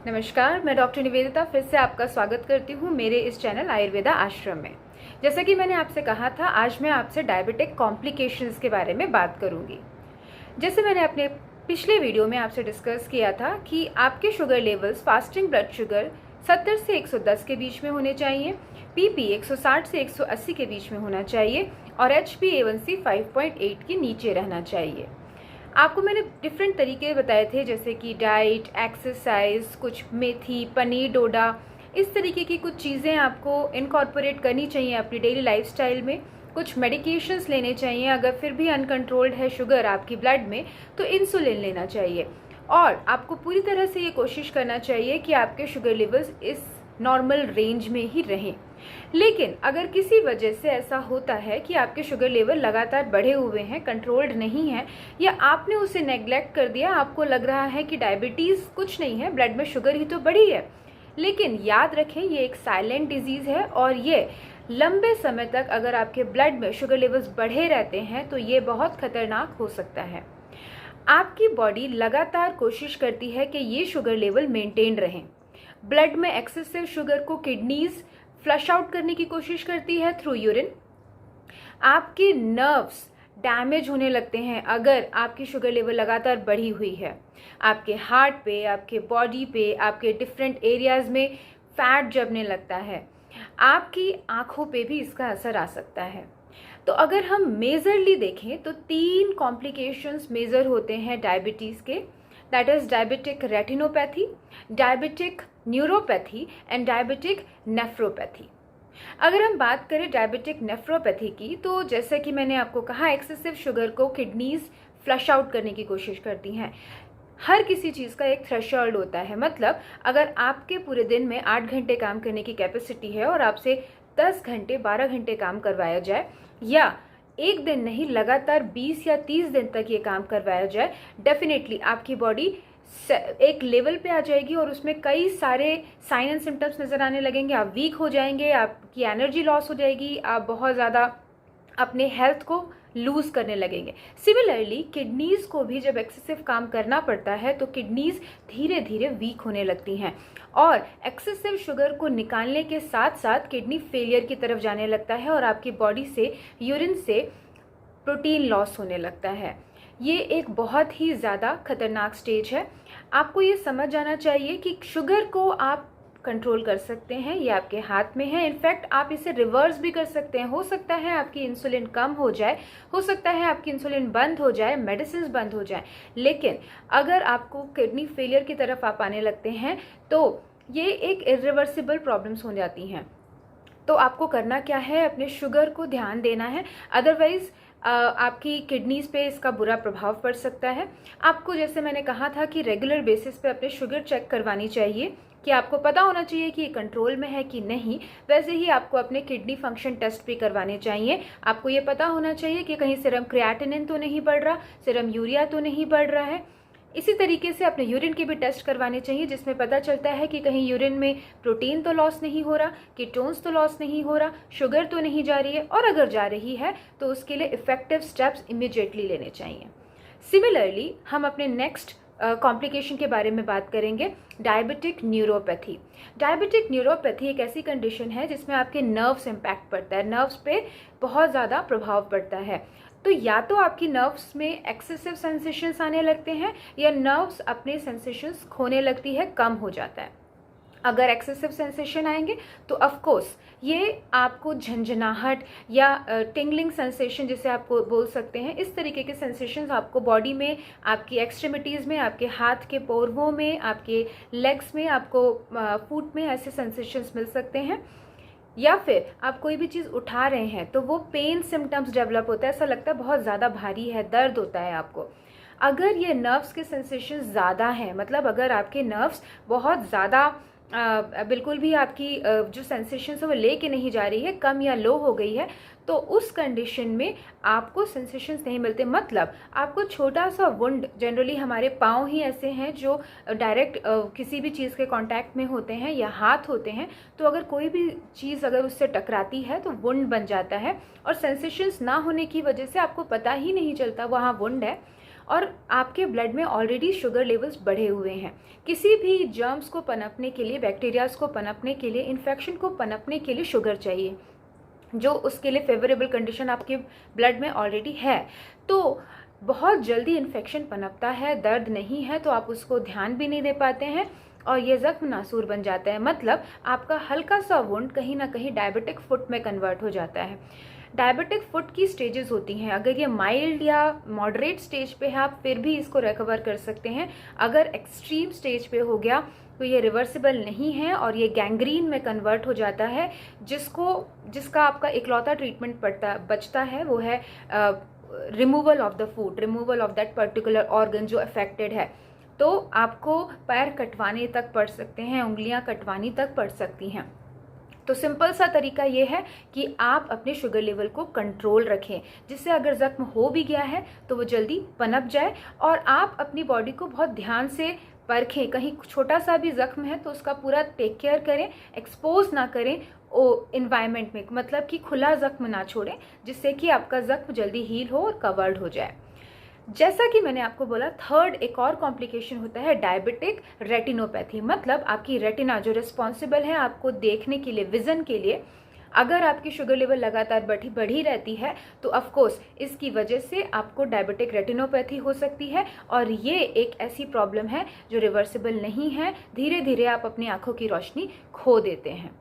नमस्कार, मैं डॉक्टर निवेदिता फिर से आपका स्वागत करती हूँ मेरे इस चैनल आयुर्वेदा आश्रम में। जैसा कि मैंने आपसे कहा था, आज मैं आपसे डायबिटिक कॉम्प्लिकेशंस के बारे में बात करूँगी। जैसे मैंने अपने पिछले वीडियो में आपसे डिस्कस किया था कि आपके sugar levels fasting blood sugar 70 से 110 के बीच में होने चाहिए, पीपी 160 से 180 के बीच में होना चाहिए और HbA1c 5.8 के नीचे रहना चाहिए। आपको मैंने डिफरेंट तरीके बताए थे, जैसे कि डाइट, एक्सरसाइज, कुछ मेथी, पनीर, डोडा, इस तरीके की कुछ चीज़ें आपको इनकॉर्पोरेट करनी चाहिए अपनी डेली लाइफस्टाइल में। कुछ मेडिकेशंस लेने चाहिए। अगर फिर भी अनकंट्रोल्ड है शुगर आपकी ब्लड में तो इंसुलिन लेना चाहिए और आपको पूरी तरह से ये कोशिश करना चाहिए कि आपके शुगर लेवल्स इस नॉर्मल रेंज में ही रहें। लेकिन अगर किसी वजह से ऐसा होता है कि आपके शुगर लेवल लगातार बढ़े हुए हैं, कंट्रोल्ड नहीं है, या आपने उसे नेग्लेक्ट कर दिया, आपको लग रहा है कि डायबिटीज़ कुछ नहीं है, ब्लड में शुगर ही तो बढ़ी है, लेकिन याद रखें ये एक साइलेंट डिजीज़ है और ये लंबे समय तक अगर आपके ब्लड में शुगर लेवल्स बढ़े रहते हैं तो ये बहुत खतरनाक हो सकता है। आपकी बॉडी लगातार कोशिश करती है कि ये शुगर लेवल मेंटेन रहें। ब्लड में एक्सेसिव शुगर को किडनीज फ्लश आउट करने की कोशिश करती है थ्रू यूरिन। आपके नर्व्स डैमेज होने लगते हैं अगर आपकी शुगर लेवल लगातार बढ़ी हुई है। आपके हार्ट पे, आपके बॉडी पे, आपके डिफरेंट एरियाज में फैट जमने लगता है। आपकी आंखों पे भी इसका असर आ सकता है। तो अगर हम मेजरली देखें तो 3 कॉम्प्लिकेशंस मेजर होते हैं डायबिटीज़ के, that is diabetic retinopathy, diabetic neuropathy and diabetic nephropathy. अगर हम बात करें डायबिटिक नेफ्रोपैथी की, तो जैसे कि मैंने आपको कहा, एक्सेसिव शुगर को किडनीज फ्लश आउट करने की कोशिश करती हैं। हर किसी चीज़ का एक थ्रेशोल्ड होता है, मतलब अगर आपके पूरे दिन में 8 घंटे काम करने की कैपेसिटी है और आपसे 10 घंटे 12 घंटे काम करवाया जाए, या एक दिन नहीं लगातार 20 या 30 दिन तक ये काम करवाया जाए, डेफिनेटली आपकी बॉडी एक लेवल पे आ जाएगी और उसमें कई सारे साइन एंड सिम्टम्स नज़र आने लगेंगे। आप वीक हो जाएंगे, आपकी एनर्जी लॉस हो जाएगी, आप बहुत ज़्यादा अपने हेल्थ को लूज़ करने लगेंगे। सिमिलरली किडनीज को भी जब एक्सेसिव काम करना पड़ता है तो किडनीज धीरे धीरे वीक होने लगती हैं और एक्सेसिव शुगर को निकालने के साथ साथ किडनी फेलियर की तरफ जाने लगता है और आपकी बॉडी से यूरिन से प्रोटीन लॉस होने लगता है। ये एक बहुत ही ज़्यादा खतरनाक स्टेज है। आपको ये समझ जाना चाहिए कि शुगर को आप कंट्रोल कर सकते हैं, ये आपके हाथ में है। इनफैक्ट आप इसे रिवर्स भी कर सकते हैं। हो सकता है आपकी इंसुलिन कम हो जाए, हो सकता है आपकी इंसुलिन बंद हो जाए, मेडिसिन बंद हो जाए, लेकिन अगर आपको किडनी फेलियर की तरफ आप आने लगते हैं तो ये एक इरिवर्सिबल प्रॉब्लम्स हो जाती हैं। तो आपको करना क्या है, अपने शुगर को ध्यान देना है, अदरवाइज आपकी किडनीज पे इसका बुरा प्रभाव पड़ सकता है। आपको, जैसे मैंने कहा था, कि रेगुलर बेसिस पे अपने शुगर चेक करवानी चाहिए, कि आपको पता होना चाहिए कि ये कंट्रोल में है कि नहीं। वैसे ही आपको अपने किडनी फंक्शन टेस्ट भी करवाने चाहिए। आपको ये पता होना चाहिए कि कहीं सीरम क्रिएटिनिन तो नहीं बढ़ रहा, सीरम यूरिया तो नहीं बढ़ रहा है। इसी तरीके से अपने यूरिन के भी टेस्ट करवाने चाहिए, जिसमें पता चलता है कि कहीं यूरिन में प्रोटीन तो लॉस नहीं हो रहा, कीटोन्स तो लॉस नहीं हो रहा, शुगर तो नहीं जा रही है, और अगर जा रही है तो उसके लिए इफेक्टिव स्टेप्स इमीडिएटली लेने चाहिए। सिमिलरली हम अपने नेक्स्ट कॉम्प्लिकेशन के बारे में बात करेंगे, डायबिटिक न्यूरोपैथी। डायबिटिक न्यूरोपैथी एक ऐसी कंडीशन है जिसमें आपके नर्व्स इम्पैक्ट पड़ता है, नर्व्स पे बहुत ज़्यादा प्रभाव पड़ता है। तो या तो आपकी नर्व्स में एक्सेसिव सेंसेशंस आने लगते हैं या नर्व्स अपने सेंसेशंस खोने लगती है, कम हो जाता है। अगर एक्सेसिव सेंसेशन आएंगे तो ऑफ कोर्स ये आपको झंझनाहट या टिंगलिंग सेंसेशन, जिसे आप बोल सकते हैं, इस तरीके के सेंसेशंस आपको बॉडी में, आपकी एक्सट्रीमिटीज़ में, आपके हाथ के पोर्वों में, आपके लेग्स में, आपको फुट में ऐसे सेंसेशंस मिल सकते हैं। या फिर आप कोई भी चीज़ उठा रहे हैं तो वो पेन सिम्टम्स डेवलप होता है, ऐसा लगता है बहुत ज़्यादा भारी है, दर्द होता है आपको। अगर ये नर्व्स के सेंसेशन ज़्यादा हैं, मतलब अगर आपके नर्व्स बहुत ज़्यादा बिल्कुल भी आपकी जो सेंसेशंस है वो लेके नहीं जा रही है, कम या लो हो गई है, तो उस कंडीशन में आपको सेंसेशंस नहीं मिलते। मतलब आपको छोटा सा वुंड, जनरली हमारे पाँव ही ऐसे हैं जो डायरेक्ट किसी भी चीज़ के कांटेक्ट में होते हैं या हाथ होते हैं, तो अगर कोई भी चीज़ अगर उससे टकराती है तो वुंड बन जाता है और सेंसेशंस ना होने की वजह से आपको पता ही नहीं चलता वहाँ वुंड है। और आपके ब्लड में ऑलरेडी शुगर लेवल्स बढ़े हुए हैं। किसी भी जर्म्स को पनपने के लिए, बैक्टीरियाज को पनपने के लिए, इन्फेक्शन को पनपने के लिए शुगर चाहिए, जो उसके लिए फेवरेबल कंडीशन आपके ब्लड में ऑलरेडी है। तो बहुत जल्दी इन्फेक्शन पनपता है, दर्द नहीं है तो आप उसको ध्यान भी नहीं दे पाते हैं और ये जख्म नासूर बन जाता है। मतलब आपका हल्का सा वुंड कहीं ना कहीं डायबिटिक फुट में कन्वर्ट हो जाता है। डायबिटिक फुट की स्टेजेस होती हैं। अगर ये माइल्ड या मॉडरेट स्टेज पे है आप फिर भी इसको रिकवर कर सकते हैं। अगर एक्सट्रीम स्टेज पे हो गया तो ये रिवर्सिबल नहीं है और ये गैंग्रीन में कन्वर्ट हो जाता है, जिसका आपका इकलौता ट्रीटमेंट बचता है वो है removal of the foot, removal of that particular organ जो अफेक्टेड है। तो आपको पैर कटवाने तक पड़ सकते हैं, उंगलियां कटवानी तक पड़ सकती हैं। तो सिंपल सा तरीका ये है कि आप अपने शुगर लेवल को कंट्रोल रखें, जिससे अगर जख्म हो भी गया है तो वो जल्दी पनप जाए। और आप अपनी बॉडी को बहुत ध्यान से परखें, कहीं छोटा सा भी जख्म है तो उसका पूरा टेक केयर करें, एक्सपोज ना करें इन्वायरमेंट में, मतलब कि खुला जख्म ना छोड़ें, जिससे कि आपका जख्म जल्दी हील हो और कवर्ड हो जाए। जैसा कि मैंने आपको बोला, थर्ड एक और कॉम्प्लिकेशन होता है डायबिटिक रेटिनोपैथी। मतलब आपकी रेटिना जो रिस्पॉन्सिबल है आपको देखने के लिए, विजन के लिए, अगर आपकी शुगर लेवल लगातार बढ़ी रहती है तो ऑफ कोर्स इसकी वजह से आपको डायबिटिक रेटिनोपैथी हो सकती है। और ये एक ऐसी प्रॉब्लम है जो रिवर्सिबल नहीं है, धीरे धीरे आप अपनी आंखों की रोशनी खो देते हैं।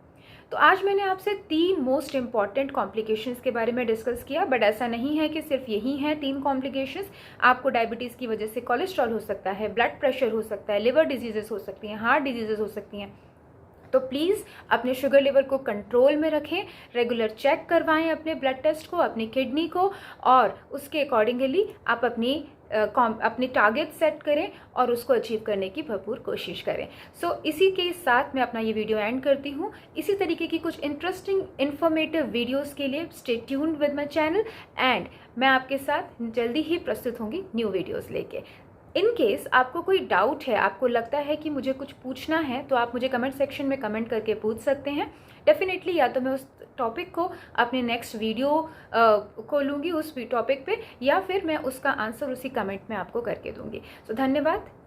तो आज मैंने आपसे 3 मोस्ट इंपॉर्टेंट कॉम्प्लिकेशंस के बारे में डिस्कस किया, बट ऐसा नहीं है कि सिर्फ यही हैं 3 कॉम्प्लिकेशंस। आपको डायबिटीज़ की वजह से कोलेस्ट्रॉल हो सकता है, ब्लड प्रेशर हो सकता है, लिवर डिजीजेस हो सकती हैं, हार्ट डिजीजेस हो सकती हैं। तो प्लीज़ अपने शुगर लेवल को कंट्रोल में रखें, रेगुलर चेक करवाएं अपने ब्लड टेस्ट को, अपनी किडनी को, और उसके अकॉर्डिंगली आप अपनी टारगेट सेट करें और उसको अचीव करने की भरपूर कोशिश करें। सो इसी के साथ मैं अपना ये वीडियो एंड करती हूँ। इसी तरीके की कुछ इंटरेस्टिंग इन्फॉर्मेटिव वीडियोस के लिए stay tuned with my channel, and मैं आपके साथ जल्दी ही प्रस्तुत होंगी न्यू वीडियोस लेके। इन केस आपको कोई डाउट है, आपको लगता है कि मुझे कुछ पूछना है, तो आप मुझे कमेंट सेक्शन में कमेंट करके पूछ सकते हैं। डेफिनेटली या तो मैं उस टॉपिक को अपने नेक्स्ट वीडियो को लूँगी उस टॉपिक पे, या फिर मैं उसका आंसर उसी कमेंट में आपको करके दूँगी। सो धन्यवाद।